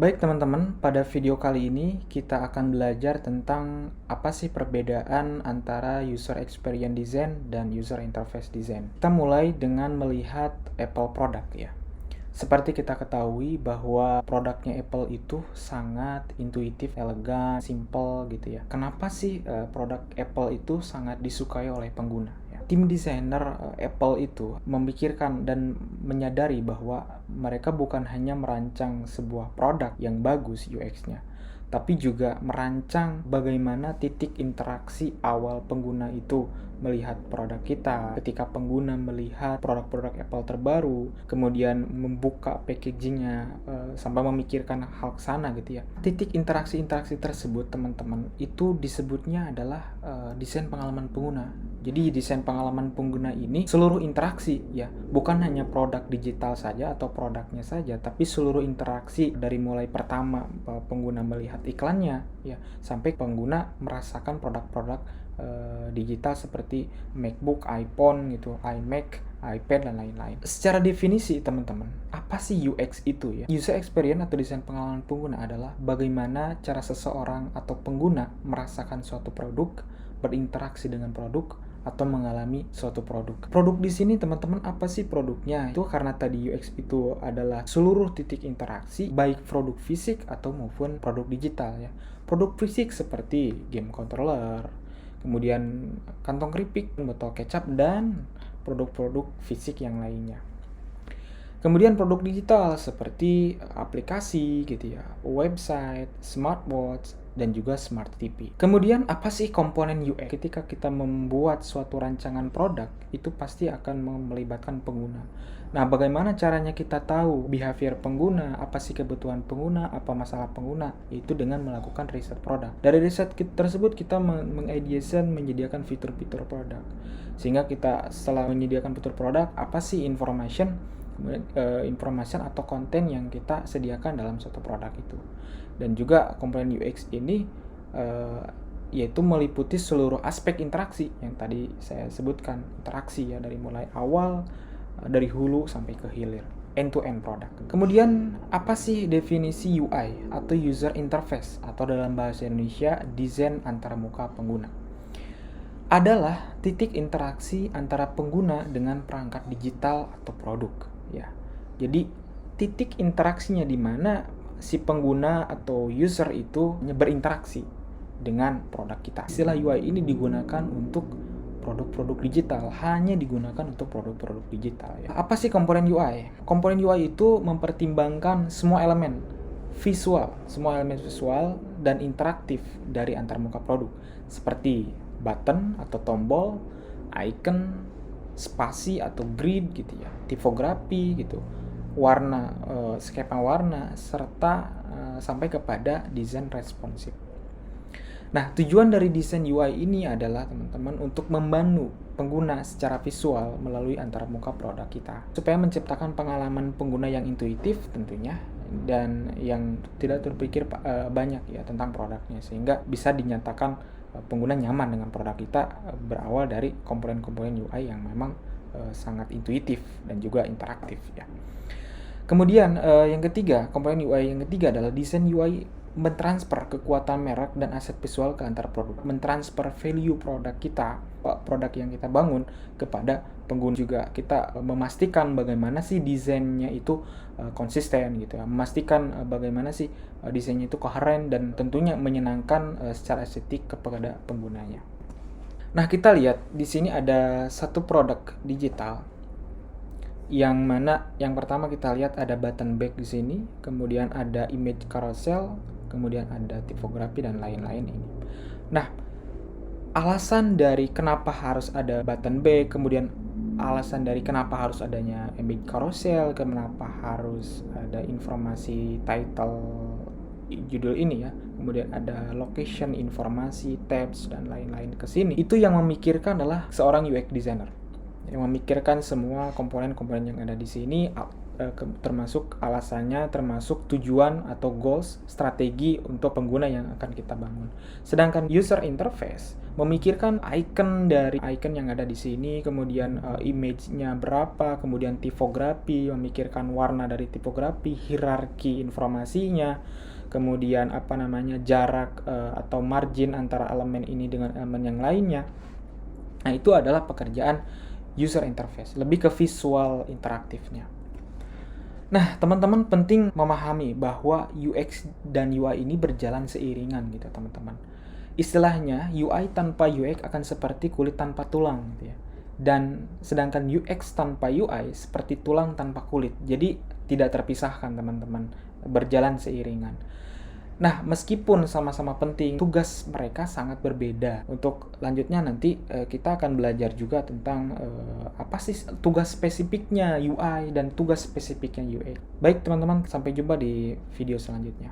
Baik teman-teman, pada video kali ini kita akan belajar tentang apa sih perbedaan antara user experience design dan user interface design. Kita mulai dengan melihat Apple product ya. Seperti kita ketahui bahwa produknya Apple itu sangat intuitif, elegan, simple gitu ya. Kenapa sih produk Apple itu sangat disukai oleh pengguna? Tim desainer Apple itu memikirkan dan menyadari bahwa mereka bukan hanya merancang sebuah produk yang bagus UX-nya, tapi juga merancang bagaimana titik interaksi awal pengguna itu melihat produk kita, ketika pengguna melihat produk-produk Apple terbaru, kemudian membuka packagingnya, sampai memikirkan hal sana gitu ya. Titik interaksi-interaksi tersebut teman-teman itu disebutnya adalah desain pengalaman pengguna. Jadi desain pengalaman pengguna ini seluruh interaksi ya, bukan hanya produk digital saja atau produknya saja, tapi seluruh interaksi dari mulai pertama pengguna melihat iklannya ya, sampai pengguna merasakan produk-produk digital seperti MacBook, iPhone gitu, iMac, iPad dan lain-lain. Secara definisi teman-teman, apa sih UX itu ya? User experience atau desain pengalaman pengguna adalah bagaimana cara seseorang atau pengguna merasakan suatu produk, berinteraksi dengan produk, atau mengalami suatu produk. Produk di sini teman-teman apa sih produknya? Itu karena tadi UX itu adalah seluruh titik interaksi baik produk fisik atau maupun produk digital ya. Produk fisik seperti game controller, kemudian kantong keripik, botol kecap, dan produk-produk fisik yang lainnya. Kemudian produk digital seperti aplikasi gitu ya, website, smartwatch, dan juga smart TV. Kemudian apa sih komponen UX? Ketika kita membuat suatu rancangan produk, itu pasti akan melibatkan pengguna. Nah, bagaimana caranya kita tahu behavior pengguna, apa sih kebutuhan pengguna, apa masalah pengguna? Itu dengan melakukan riset produk. Dari riset tersebut kita mengideakan menyediakan fitur-fitur produk. Sehingga kita setelah menyediakan fitur produk, apa sih information atau konten yang kita sediakan dalam suatu produk itu. Dan juga komponen UX ini yaitu meliputi seluruh aspek interaksi yang tadi saya sebutkan, interaksi ya, dari mulai awal, dari hulu sampai ke hilir, end-to-end produk. Kemudian apa sih definisi UI atau user interface, atau dalam bahasa Indonesia desain antarmuka pengguna? Adalah titik interaksi antara pengguna dengan perangkat digital atau produk ya. Jadi titik interaksinya di mana si pengguna atau user itu berinteraksi dengan produk kita. Istilah UI ini digunakan untuk produk-produk digital, hanya digunakan untuk produk-produk digital ya. Apa sih komponen UI? Komponen UI itu mempertimbangkan semua elemen visual dan interaktif dari antarmuka produk, seperti button atau tombol, icon, spasi atau grid gitu ya, tipografi gitu, warna, skema warna, serta sampai kepada desain responsif. Nah, tujuan dari desain UI ini adalah teman-teman untuk membantu pengguna secara visual melalui antarmuka produk kita, supaya menciptakan pengalaman pengguna yang intuitif tentunya, dan yang tidak terpikir banyak ya tentang produknya, sehingga bisa dinyatakan pengguna nyaman dengan produk kita berawal dari komponen-komponen UI yang memang sangat intuitif dan juga interaktif ya. Kemudian yang ketiga, komponen UI yang ketiga adalah desain UI mentransfer kekuatan merek dan aset visual ke antar produk, mentransfer value produk kita, produk yang kita bangun kepada pengguna. Juga kita memastikan bagaimana sih desainnya itu konsisten gitu ya, memastikan bagaimana sih desainnya itu koheren dan tentunya menyenangkan secara estetik kepada penggunanya. Nah, kita lihat di sini ada satu produk digital yang mana yang pertama kita lihat ada button back di sini, kemudian ada image carousel, kemudian ada tipografi dan lain-lain ini. Nah, alasan dari kenapa harus ada button back, kemudian alasan dari kenapa harus adanya image carousel, kenapa harus ada informasi title judul ini ya, kemudian ada location, informasi, tabs dan lain-lain ke sini. Itu yang memikirkan adalah seorang UX designer yang memikirkan semua komponen-komponen yang ada di sini, termasuk alasannya, termasuk tujuan atau goals, strategi untuk pengguna yang akan kita bangun. Sedangkan user interface memikirkan icon dari icon yang ada di sini, kemudian image-nya berapa, kemudian tipografi, memikirkan warna dari tipografi, hierarki informasinya, kemudian jarak atau margin antara elemen ini dengan elemen yang lainnya. Nah, itu adalah pekerjaan user interface, lebih ke visual interaktifnya. Nah, teman-teman penting memahami bahwa UX dan UI ini berjalan seiringan gitu, teman-teman. Istilahnya, UI tanpa UX akan seperti kulit tanpa tulang gitu ya. Dan sedangkan UX tanpa UI seperti tulang tanpa kulit. Jadi tidak terpisahkan, teman-teman, berjalan seiringan. Nah, meskipun sama-sama penting, tugas mereka sangat berbeda. Untuk lanjutnya nanti kita akan belajar juga tentang apa sih tugas spesifiknya UI dan tugas spesifiknya UX. Baik teman-teman, sampai jumpa di video selanjutnya.